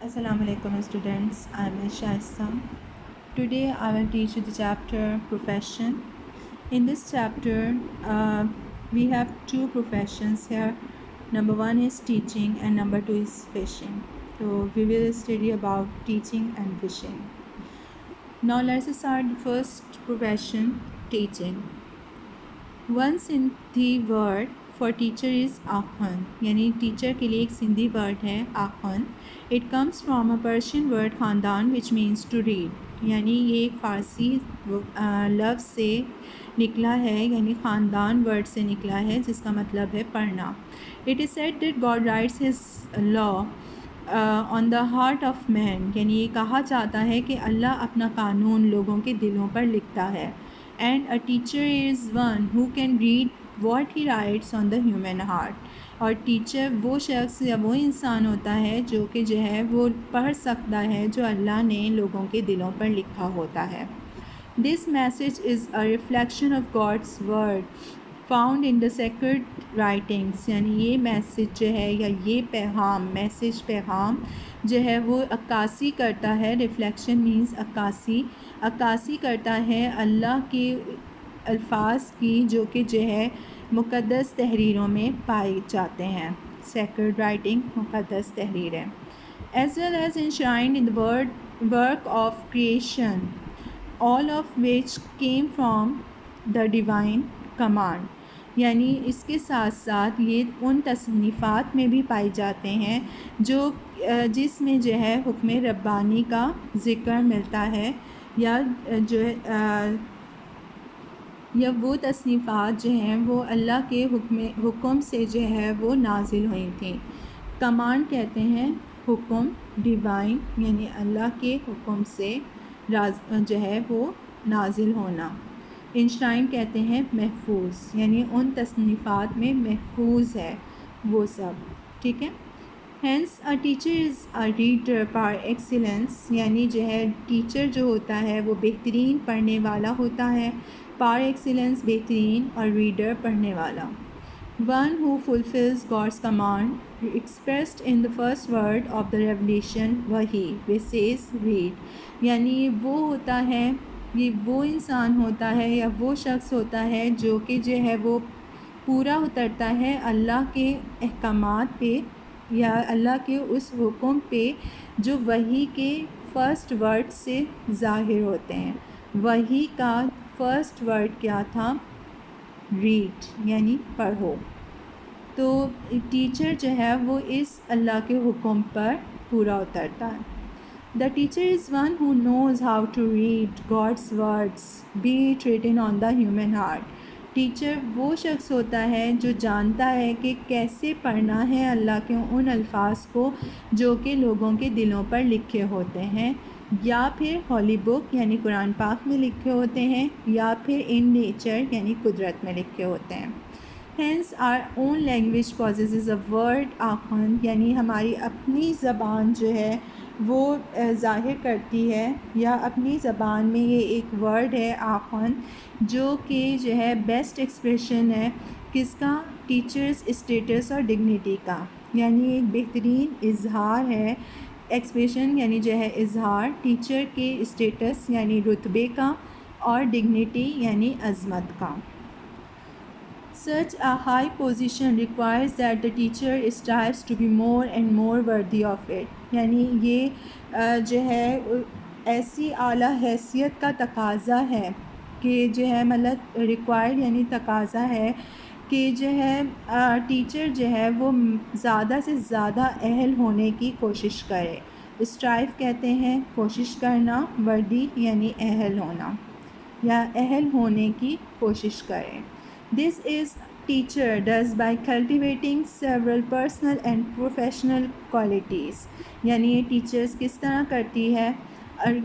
Assalamu alaikum students, I am Shaista. Today I will teach you the chapter profession. In this chapter we have two professions here. Number one is teaching and number two is fishing. So we will study about teaching and fishing. Now let's start the first profession, teaching. One Sindhi word for teacher is آخن، یعنی teacher کے لیے ایک Sindhi word ہے آخن. It comes from a Persian word خاندان which means to read, یعنی یہ ایک فارسی لفظ سے نکلا ہے، یعنی خاندان ورڈ سے نکلا ہے جس کا مطلب ہے پڑھنا. It is said that God writes his law on the heart of man, یعنی یہ کہا جاتا ہے کہ اللہ اپنا قانون لوگوں کے دلوں پر لکھتا ہے. And a teacher is one who can read what he writes on the human heart. اور ٹیچر وہ شخص یا وہ انسان ہوتا ہے جو کہ وہ پڑھ سکتا ہے جو اللہ نے لوگوں کے دلوں پر لکھا ہوتا ہے. This message is a reflection of God's word found in the sacred writings. یعنی یہ میسج جو ہے یا یہ پیغام جو ہے وہ عکاسی کرتا ہے. ریفلیکشن مینس عکاسی کرتا ہے اللہ کے الفاظ کی جو کہ مقدس تحریروں میں پائے جاتے ہیں. سیکرڈ رائٹنگ مقدس تحریر ہے. As well as enshrined in the work of creation all of which came from the divine command. یعنی اس کے ساتھ ساتھ یہ ان تصنیفات میں بھی پائی جاتے ہیں جس میں حکم ربانی کا ذکر ملتا ہے یا وہ تصنیفات وہ اللہ کے حکم سے وہ نازل ہوئی تھیں. کمانڈ کہتے ہیں حکم، ڈیوائن یعنی اللہ کے حکم سے وہ نازل ہونا. انشرائن کہتے ہیں محفوظ، یعنی ان تصنیفات میں محفوظ ہے وہ سب. ٹھیک ہے. Hence a teacher is a reader پار ایکسیلنس، یعنی ٹیچر جو ہوتا ہے وہ بہترین پڑھنے والا ہوتا ہے. پار ایکسیلنس بہترین اور ریڈر پڑھنے والا. One who fulfills God's command expressed in the first word of the revelation wahi, which says read. یعنی وہ ہوتا ہے، یہ وہ انسان ہوتا ہے یا وہ شخص ہوتا ہے جو کہ وہ پورا اترتا ہے اللہ کے احکامات پہ یا اللہ کے اس حکم پہ جو وحی کے فرسٹ ورڈ سے ظاہر ہوتے ہیں. وحی کا فرسٹ ورڈ کیا تھا؟ ریڈ، یعنی پڑھو. تو ٹیچر وہ اس اللہ کے حکم پر پورا اترتا ہے. The teacher is one who knows how to read God's words be it written on the human heart. Teacher وہ شخص ہوتا ہے جو جانتا ہے کہ کیسے پڑھنا ہے اللہ کے ان الفاظ کو جو کہ لوگوں کے دلوں پر لکھے ہوتے ہیں، یا پھر ہولی بک یعنی قرآن پاک میں لکھے ہوتے ہیں، یا پھر ان نیچر یعنی قدرت میں لکھے ہوتے ہیں. Hence our own language possesses a word آخن، یعنی ہماری اپنی زبان وہ ظاہر کرتی ہے یا اپنی زبان میں یہ ایک ورڈ ہے آخن جو کہ بیسٹ ایکسپریشن ہے کس کا؟ ٹیچرز اسٹیٹس اور ڈگنیٹی کا. یعنی ایک بہترین اظہار ہے، ایکسپریشن یعنی اظہار ٹیچر کے اسٹیٹس یعنی رتبے کا اور ڈگنیٹی یعنی عظمت کا. Such a high position requires that the teacher strives to be more and more worthy of it. یعنی یہ ایسی اعلیٰ حیثیت کا تقاضا ہے کہ مطلب ریکوائرڈ یعنی تقاضا ہے کہ ٹیچر وہ زیادہ سے زیادہ اہل ہونے کی کوشش کرے. اسٹرائیو کہتے ہیں کوشش کرنا، وردی یعنی اہل ہونا یا اہل ہونے کی کوشش کرے. This is teacher does by cultivating several personal and professional qualities. یعنی یہ ٹیچرز کس طرح کرتی ہے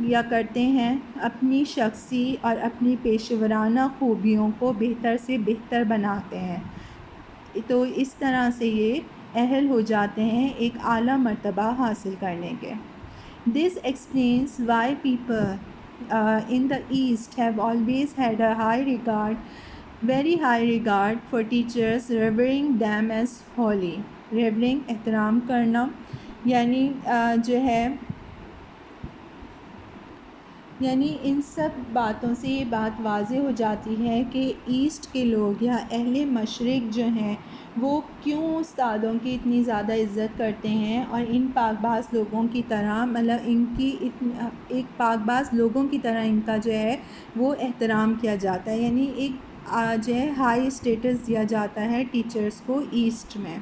یا کرتے ہیں اپنی شخصی اور اپنی پیشہ ورانہ خوبیوں کو بہتر سے بہتر بناتے ہیں. تو اس طرح سے یہ اہل ہو جاتے ہیں ایک اعلیٰ مرتبہ حاصل کرنے کے. This explains why people in the East have always had a very high regard for teachers, revering them as holy. Revering احترام کرنا یعنی ان سب باتوں سے یہ بات واضح ہو جاتی ہے کہ ایسٹ کے لوگ یا اہل مشرق جو ہیں وہ کیوں استادوں کی اتنی زیادہ عزت کرتے ہیں، اور ان پاک باز لوگوں کی طرح ایک پاک باز لوگوں کی طرح ان کا جو ہے وہ احترام کیا جاتا ہے، یعنی ایک جو ہے ہائی اسٹیٹس دیا جاتا ہے ٹیچرز کو ایسٹ میں۔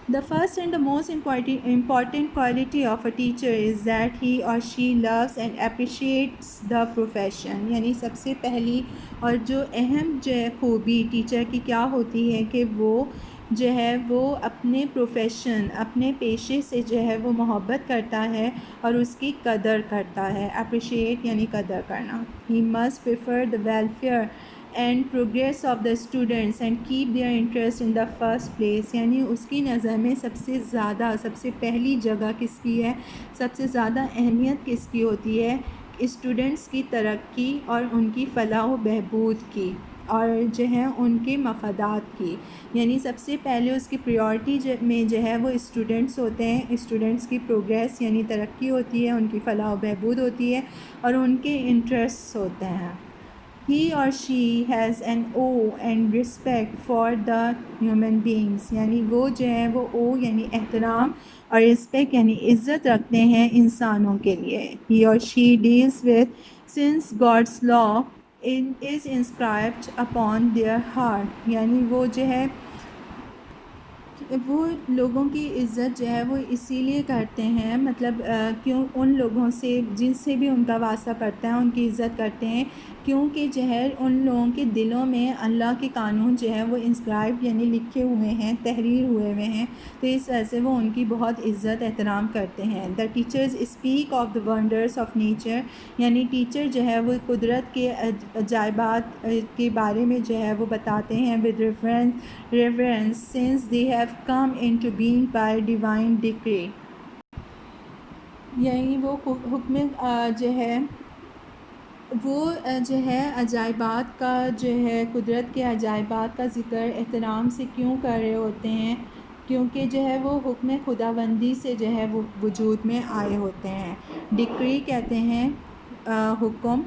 The first and the most important quality of a teacher is that he or she loves and appreciates the profession. یعنی سب سے پہلی اور جو اہم جو ہے خوبی ٹیچر کی کیا ہوتی ہے کہ وہ جو ہے وہ اپنے پروفیشن، اپنے پیشے سے جو ہے وہ محبت کرتا ہے اور اس کی قدر کرتا ہے۔ اپریشیٹ یعنی قدر کرنا۔ He must prefer the welfare and progress of the students and keep their interest in the first place, یعنی اس کی نظر میں سب سے پہلی جگہ کس کی ہے، سب سے زیادہ اہمیت کس کی ہوتی ہے، اسٹوڈنٹس کی ترقی اور ان کی فلاح و بہبود کی، اور جو ہے ان کے مفادات کی، یعنی سب سے پہلے اس کی پریورٹی میں جو ہے وہ اسٹوڈنٹس ہوتے ہیں، اسٹوڈنٹس کی پروگریس یعنی ترقی ہوتی ہے، ان کی فلاح و بہبود ہوتی ہے اور ان کے انٹرسٹس ہوتے ہیں۔ He or she has an awe and respect for the human beings، یعنی وہ جو ہے وہ یعنی احترام اور رسپیکٹ یعنی عزت رکھتے ہیں انسانوں کے لیے۔ He or she deals with since God's law is inscribed upon their heart، یعنی وہ جو ہے وہ لوگوں کی عزت جو ہے وہ اسی لیے کرتے ہیں، مطلب کیوں ان لوگوں سے جن سے بھی ان کا واسطہ پڑتا ہے ان کی عزت کرتے ہیں، کیونکہ جو ہے ان لوگوں کے دلوں میں اللہ کے قانون جو ہے وہ انسکرائب یعنی لکھے ہوئے ہیں، تحریر ہوئے ہیں، تو اس وجہ سے وہ ان کی بہت عزت احترام کرتے ہیں۔ The teachers speak of the wonders of nature, یعنی ٹیچر جو ہے وہ قدرت کے عجائبات کے بارے میں جو ہے وہ بتاتے ہیں with reverence since they have come into being by divine decree، یعنی وہ حکم جو ہے عجائبات کا جو ہے قدرت کے عجائبات کا ذکر احترام سے کیوں کر رہے ہوتے ہیں، کیونکہ جو ہے وہ حکم خداوندی سے جو ہے وہ وجود میں آئے ہوتے ہیں۔ ڈکری کہتے ہیں حکم،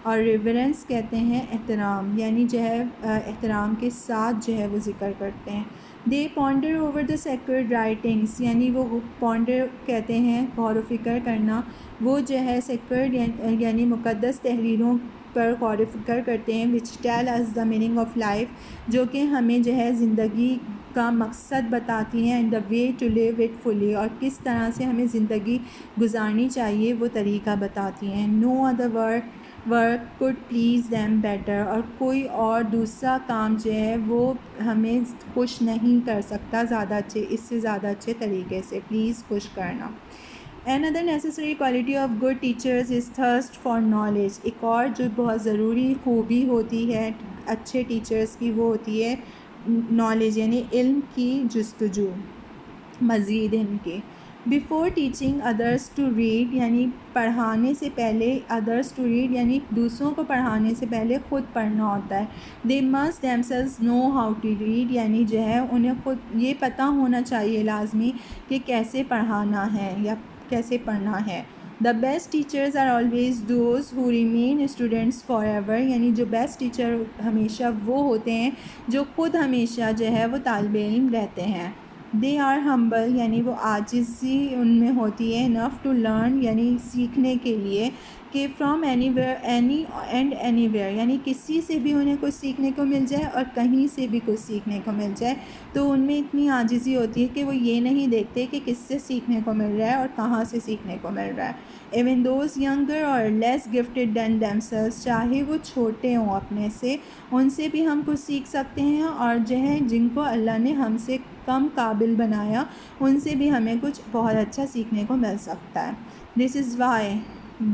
اور ریورنس کہتے ہیں احترام، یعنی جو ہے احترام کے ساتھ جو ہے وہ ذکر کرتے ہیں۔ They ponder over the sacred writings, یعنی وہ پونڈر کہتے ہیں غور و فکر کرنا، وہ جو ہے سیکرڈ یعنی مقدس تحریروں پر غور و فکر کرتے ہیں، which tell us the meaning of life, جو کہ ہمیں جو ہے زندگی کا مقصد بتاتی ہیں، and the way to live it fully, اور کس طرح سے ہمیں زندگی گزارنی چاہیے وہ طریقہ بتاتی ہیں۔ No other work could please them better, اور کوئی اور دوسرا کام جو ہے وہ ہمیں خوش نہیں کر سکتا اس سے زیادہ اچھے طریقے سے، پلیز خوش کرنا۔ Another necessary quality of good teachers is thirst for knowledge، ایک اور جو بہت ضروری خوبی ہوتی ہے اچھے ٹیچرز کی وہ ہوتی ہے نالج، یعنی علم کی جستجو، مزید علم کے۔ Before teaching others to read, یعنی پڑھانے سے پہلے ادرس ٹو ریڈ یعنی دوسروں کو پڑھانے سے پہلے خود پڑھنا ہوتا ہے۔ They must themselves know how to read, یعنی جو ہے انہیں خود یہ پتہ ہونا چاہیے لازمی کہ کیسے پڑھانا ہے یا کیسے پڑھنا ہے۔ The best teachers are always those who remain students forever, یعنی جو بیسٹ ٹیچر ہمیشہ وہ ہوتے ہیں جو خود ہمیشہ جو ہے وہ طالب علم رہتے ہیں۔ دے آر ہمبل، یعنی وہ عاجزی ان میں ہوتی ہے، انف ٹو لرن یعنی سیکھنے کے لیے، کہ from any where any where, یعنی کسی سے بھی انہیں کچھ سیکھنے کو مل جائے اور کہیں سے بھی کچھ سیکھنے کو مل جائے، تو ان میں اتنی عاجزی ہوتی ہے کہ وہ یہ نہیں دیکھتے کہ کس سے سیکھنے کو مل رہا ہے اور کہاں سے سیکھنے کو مل رہا ہے۔ ایون دوز ینگر اور لیس گفٹیڈ دین دیم سیلوز، چاہے وہ چھوٹے ہوں اپنے سے، ان سے بھی ہم کچھ سیکھ سکتے ہیں، اور جو ہے جن کو اللہ نے ہم سے کم قابل بنایا ان سے بھی ہمیں کچھ بہت اچھا سیکھنے کو مل سکتا ہے۔ This is why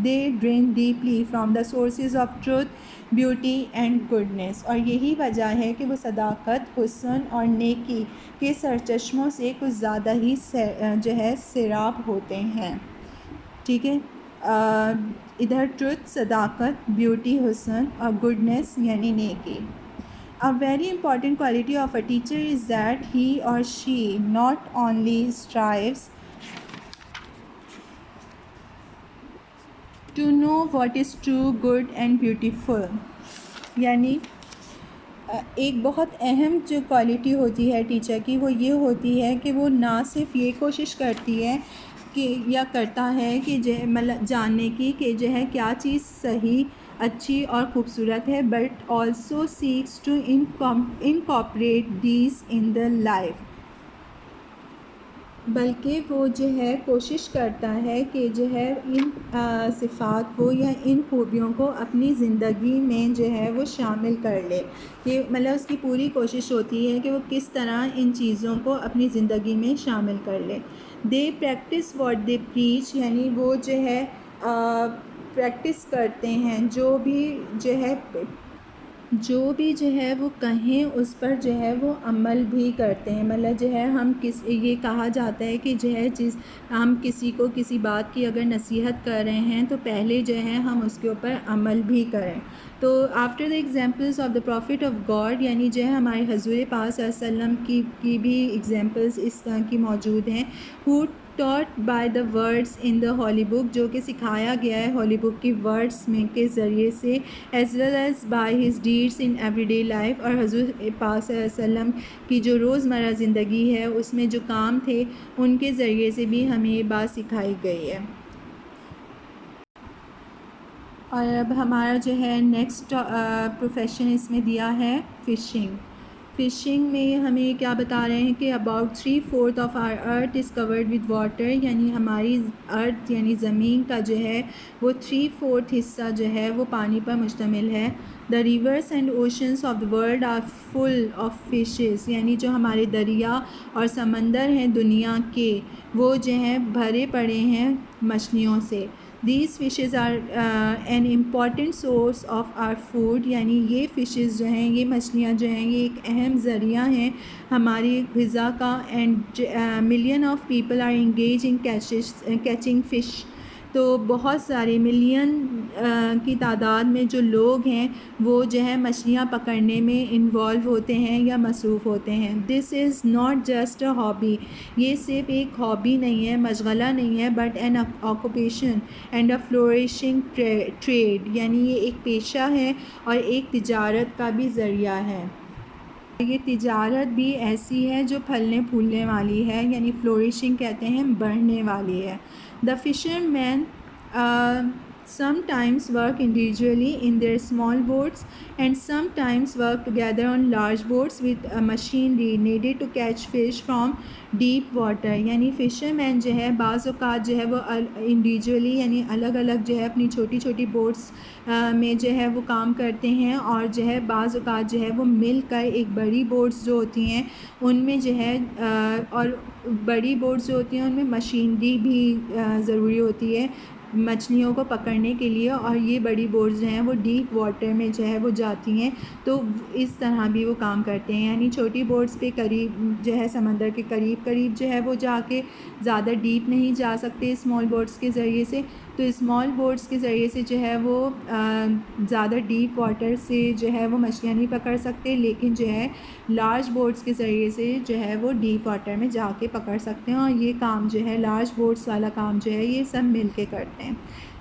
they drink deeply from the sources of truth, beauty and goodness, اور یہی وجہ ہے کہ وہ صداقت، حسن اور نیکی کے سرچشموں سے کچھ زیادہ ہی جو ہے سیراب ہوتے ہیں۔ ٹھیک ہے، ادھر ٹروتھ صداقت، بیوٹی حسن، اور گڈنس یعنی نیکی۔ A very important quality of a teacher is that he or she not only strives to know what is true good and beautiful, یعنی ایک بہت اہم جو کوالٹی ہوتی ہے ٹیچر کی وہ یہ ہوتی ہے کہ وہ نہ صرف یہ کوشش کرتی ہے کہ یا کرتا ہے کہ مطلب جاننے کی کہ جو ہے کیا چیز صحیح اچھی اور خوبصورت ہے، but also seeks to incorporate these in the life, بلکہ وہ جو ہے کوشش کرتا ہے کہ جو ہے ان صفات کو یا ان خوبیوں کو اپنی زندگی میں جو ہے وہ شامل کر لے، کہ مطلب اس کی پوری کوشش ہوتی ہے کہ وہ کس طرح ان چیزوں کو اپنی زندگی میں شامل کر لے۔ دے پریکٹس واٹ دے پریچ، یعنی وہ جو ہے پریکٹس کرتے ہیں جو بھی جو ہے وہ کہیں اس پر جو ہے وہ عمل بھی کرتے ہیں، مطلب جو ہے یہ کہا جاتا ہے کہ جو ہے ہم کسی کو کسی بات کی اگر نصیحت کر رہے ہیں تو پہلے جو ہے ہم اس کے اوپر عمل بھی کریں۔ تو after the examples of the prophet of God, یعنی جو ہے ہمارے حضور پاک صلی اللہ علیہ وسلم کی بھی ایگزامپلس اس طرح کی موجود ہیں، who taught by the words in the holy book، جو کہ سکھایا گیا ہے ہولی بک کی ورڈس میں کے ذریعے سے، as well as by his deeds in everyday life، اور حضور پاک صلی اللہ علیہ وسلم کی جو روزمرہ زندگی ہے اس میں جو کام تھے ان کے ذریعے سے بھی ہمیں یہ بات سکھائی گئی ہے۔ اور اب ہمارا جو ہے نیکسٹ پروفیشن اس میں دیا ہے فشنگ۔ فشنگ میں ہمیں کیا بتا رہے ہیں کہ about 3/4 of our earth is covered with water, یعنی ہماری ارتھ یعنی زمین کا جو ہے وہ 3/4 حصہ جو ہے وہ پانی پر مشتمل ہے۔ The rivers and oceans of the world are full of fishes, یعنی جو ہمارے دریا اور سمندر ہیں دنیا کے وہ جو ہیں بھرے پڑے ہیں مچھلیوں سے۔ These fishes are an important source of our food, یعنی یہ فشز جو ہیں یہ مچھلیاں جو ہیں یہ ایک اہم ذریعہ ہیں ہماری غذا کا، and million of people are engage in catching fish, تو بہت سارے ملین کی تعداد میں جو لوگ ہیں وہ جو ہے مچھلیاں پکڑنے میں انوالو ہوتے ہیں یا مصروف ہوتے ہیں۔ This is not just a hobby, یہ صرف ایک ہابی نہیں ہے، مشغلہ نہیں ہے، but an occupation and a flourishing trade, یعنی یہ ایک پیشہ ہے اور ایک تجارت کا بھی ذریعہ ہے۔ یہ تجارت بھی ایسی ہے جو پھلنے پھولنے والی ہے، یعنی فلورشنگ کہتے ہیں بڑھنے والی ہے۔ The fishermen sometimes work individually in their small boats and sometimes work together on large boats with machinery needed to catch fish from deep water، یعنی fishermen جو ہے بعض اوقات جو ہے وہ انڈیویجولی یعنی الگ الگ جو ہے اپنی چھوٹی چھوٹی بوٹس میں جو ہے وہ کام کرتے ہیں، اور جو ہے بعض اوقات جو ہے وہ مل کر ایک بڑی بوٹس جو ہوتی ہیں ان میں جو ہے اور بڑی بوٹس جو ہوتی ہیں ان میں مشینری بھی ضروری ہوتی ہے مچھلیوں کو پکڑنے کے لیے، اور یہ بڑی بوٹس جو ہیں وہ ڈیپ واٹر میں جو ہے وہ جاتی ہیں، تو اس طرح بھی وہ کام کرتے ہیں، یعنی چھوٹی بوٹس پہ قریب جو ہے سمندر کے قریب جو ہے وہ جا کے زیادہ ڈیپ نہیں جا سکتے اسمال بوٹس کے ذریعے سے، تو اسمال بوٹس کے ذریعے سے جو ہے وہ زیادہ ڈیپ واٹر سے جو ہے وہ مچھلیاں نہیں پکڑ سکتے، لیکن جو ہے لارج بوٹس کے ذریعے سے جو ہے وہ ڈیپ واٹر میں جا کے پکڑ سکتے ہیں، اور یہ کام جو ہے لارج بوٹس والا کام جو ہے یہ سب مل کے کرتے ہیں۔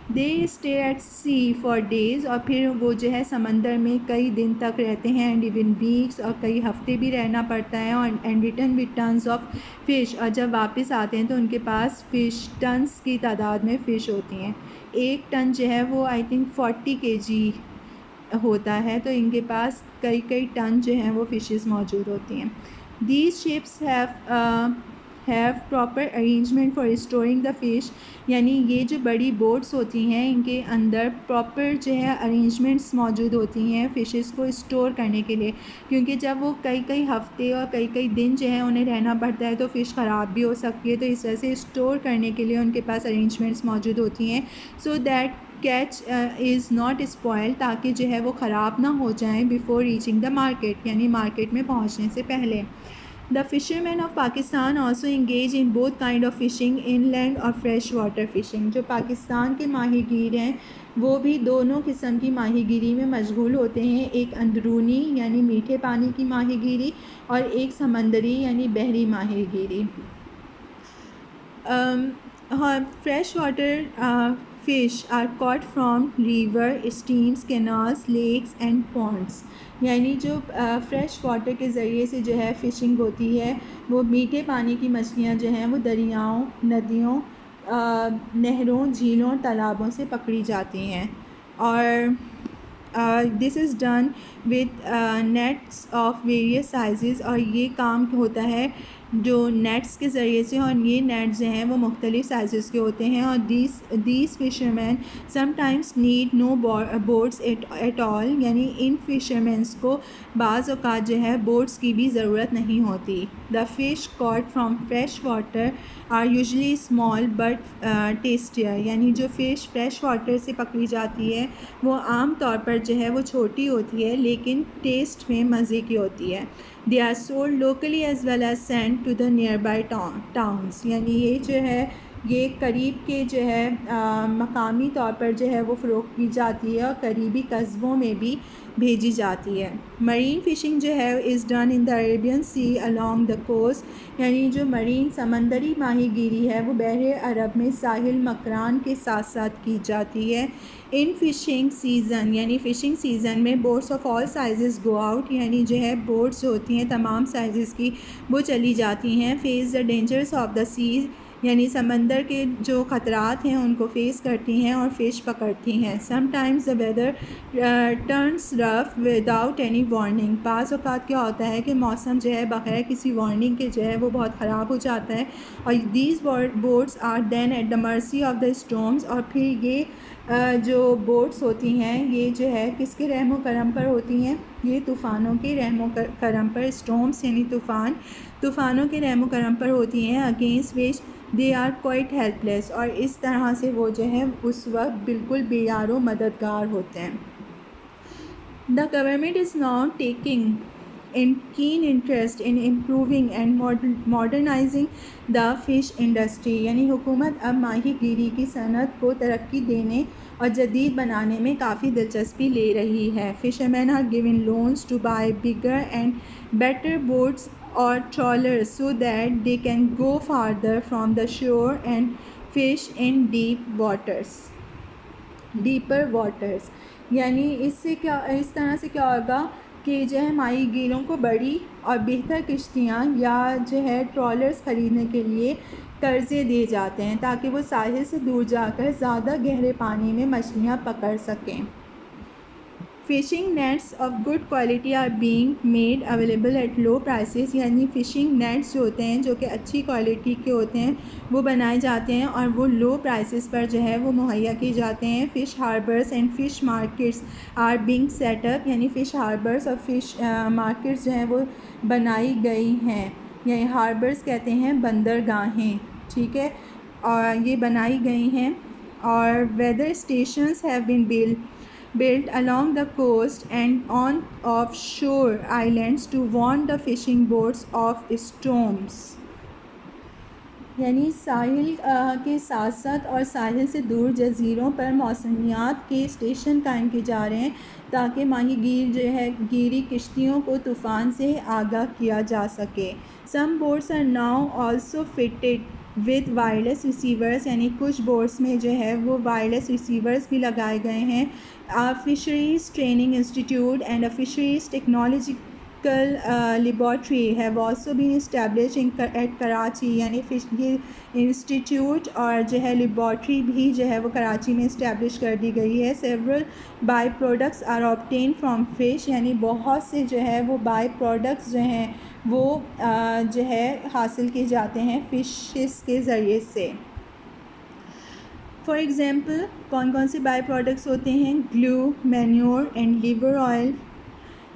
They stay at sea for days, اور پھر وہ جو ہے سمندر میں کئی دن تک رہتے ہیں، اینڈ ایون ویکس، اور کئی ہفتے بھی رہنا پڑتا ہے، اور and return with tons of fish, اور جب واپس آتے ہیں تو ان کے پاس فش ٹنس کی تعداد میں فش ہوتی ہیں، ایک ٹن جو ہے وہ آئی تھنک 40 kg ہوتا ہے، تو ان کے پاس کئی ٹن جو ہیں وہ فشز موجود ہوتی ہیں۔ These ships have proper arrangement for storing the fish, یعنی یہ جو بڑی بوٹس ہوتی ہیں ان کے اندر پراپر جو ہے ارینجمنٹس موجود ہوتی ہیں فشز کو اسٹور کرنے کے لیے، کیونکہ جب وہ کئی ہفتے اور کئی دن جو ہے انہیں رہنا پڑتا ہے تو فش خراب بھی ہو سکتی ہے، تو اس وجہ سے اسٹور کرنے کے لیے ان کے پاس ارینجمنٹس موجود ہوتی ہیں، so that catch is not spoil, تاکہ جو ہے وہ خراب نہ ہو جائیں بیفور ریچنگ دا مارکیٹ، یعنی مارکیٹ میں پہنچنے سے پہلے۔ The fisherman of Pakistan also engage in both kind of fishing, in land اور فریش واٹر فشنگ، جو پاکستان کے ماہی گیر ہیں وہ بھی دونوں قسم کی ماہی گیری میں مشغول ہوتے ہیں، ایک اندرونی یعنی میٹھے پانی کی ماہی گیری، اور ایک سمندری یعنی بحری ماہی گیری۔ Fresh water fish are caught from river, streams, canals, lakes and ponds. یعنی جو فریش واٹر کے ذریعے سے جو ہے فشنگ ہوتی ہے وہ میٹھے پانی کی مچھلیاں جو ہیں وہ دریاؤں، ندیوں، نہروں، جھیلوں، تالابوں سے پکڑی جاتی ہیں. اور this is done with nets of various sizes. اور یہ کام ہوتا ہے جو نیٹس کے ذریعے سے، اور یہ نیٹس جو ہیں وہ مختلف سائزز کے ہوتے ہیں. اور these fishermen sometimes need no boats at all. یعنی ان فشرمینس کو بعض اوقات جو ہے بوٹس کی بھی ضرورت نہیں ہوتی. The fish caught from fresh water are usually small but tastier. یعنی جو فش فریش واٹر سے پکڑی جاتی ہے وہ عام طور پر جو ہے وہ چھوٹی ہوتی ہے لیکن ٹیسٹ میں مزے کی ہوتی ہے. They are sold locally as well as sent to the nearby towns. یعنی یہ جو ہے یہ قریب کے جو ہے مقامی طور پر جو ہے وہ فروخت کی جاتی ہے اور قریبی قصبوں میں بھی بھیجی جاتی ہے. مرین فشنگ جو ہے is done in the Arabian Sea along the coast. یعنی جو مرین سمندری ماہی گیری ہے وہ بحر عرب میں ساحل مکران کے ساتھ ساتھ کی جاتی ہے. ان فشنگ سیزن یعنی فشنگ سیزن میں boats of all sizes go out. یعنی جو ہے بوٹس ہوتی ہیں تمام سائزز کی وہ چلی جاتی ہیں. Face the dangers of the seas. یعنی سمندر کے جو خطرات ہیں ان کو فیس کرتی ہیں اور فش پکڑتی ہیں. Some times the weather turns rough without any warning. بعض اوقات کیا ہوتا ہے کہ موسم جو ہے بغیر کسی وارننگ کے جو ہے وہ بہت خراب ہو جاتا ہے. اور these boats are then at the mercy of the storms. اور پھر یہ جو بوٹس ہوتی ہیں یہ جو ہے کس کے رحم و کرم پر ہوتی ہیں؟ یہ طوفانوں کے رحم و کرم پر. اسٹارمس یعنی طوفانوں کے رحم و کرم پر ہوتی ہیں. Against which they are quite helpless. اور اس طرح سے وہ جو ہے اس وقت بالکل بے یار و مددگار ہوتے ہیں. The government is now taking keen interest in improving and modernizing the fish industry. یعنی حکومت اب ماہی گیری کی صنعت کو ترقی دینے اور جدید بنانے میں کافی دلچسپی لے رہی ہے. fishermen are given loans to buy bigger and better boats or trawlers so that they can go farther from the shore and fish in deeper waters. یعنی اس طرح سے کیا ہوگا کہ جو ہے ماہی گیروں کو بڑی اور بہتر کشتیاں یا جو ہے ٹرالرز خریدنے کے لیے قرضے دیے جاتے ہیں تاکہ وہ ساحل سے دور جا کر زیادہ گہرے پانی میں مچھلیاں پکڑ سکیں. Fishing nets of good quality are being made available at low prices. یعنی فشنگ نیٹس جو ہوتے ہیں جو کہ اچھی کوالٹی کے ہوتے ہیں وہ بنائے جاتے ہیں اور وہ لو پرائسز پر جو ہے وہ مہیا کیے جاتے ہیں. Fish harbours and fish markets are being set up. یعنی فش ہاربرس اور فش مارکیٹس جو ہیں وہ بنائی گئی ہیں. یعنی ہاربرس کہتے ہیں بندرگاہیں. ٹھیک ہے، اور یہ بنائی گئی ہیں. اور weather stations have been built along the coast and on offshore islands to warn the fishing boats of storms. یعنی ساحل کے ساتھ ساتھ اور ساحل سے دور جزیروں پر موسمیات کے اسٹیشن قائم کیے جا رہے ہیں تاکہ ماہی گیری کشتیوں کو طوفان سے آگاہ کیا جا سکے. Some boats are now also fitted with wireless receivers. یعنی کچھ بورڈس میں جو ہے وہ وائرلیس ریسیورز بھی لگائے گئے ہیں. Fisheries training institute and fisheries technological laboratory have also been establish at Karachi. یعنی یہ انسٹیٹیوٹ اور جو ہے لیبارٹری بھی جو ہے وہ کراچی میں اسٹیبلش کر دی گئی ہے. Several by products are obtain from fish. یعنی بہت سے جو ہے وہ بائی پروڈکٹس جو ہیں وہ جو ہے حاصل کیے جاتے ہیں فشز کے ذریعے سے. فار ایگزامپل کون کون سے بائی پروڈکٹس ہوتے ہیں؟ گلو، مینیور اینڈ لیور آئل.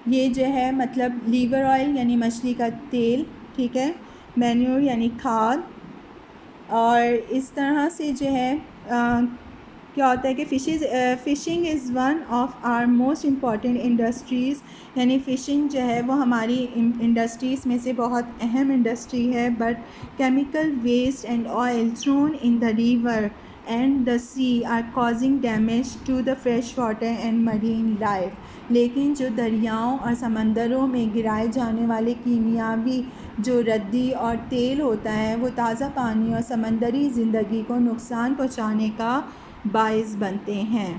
یہ جو ہے مطلب لیور آئل یعنی مچھلی کا تیل، ٹھیک ہے، مینیور یعنی کھاد. اور اس طرح سے جو ہے کیا ہوتا ہے کہ fishing is one of our most important industries. یعنی فشنگ جو ہے وہ ہماری انڈسٹریز میں سے بہت اہم انڈسٹری ہے. But chemical waste and oil thrown in the river and the sea are causing damage to the fresh water and marine life. لیکن جو دریاؤں اور سمندروں میں گرائے جانے والے کیمیاوی جو ردی اور تیل ہوتا ہے وہ تازہ پانی اور سمندری زندگی کو نقصان پہنچانے کا باعث بنتے ہیں.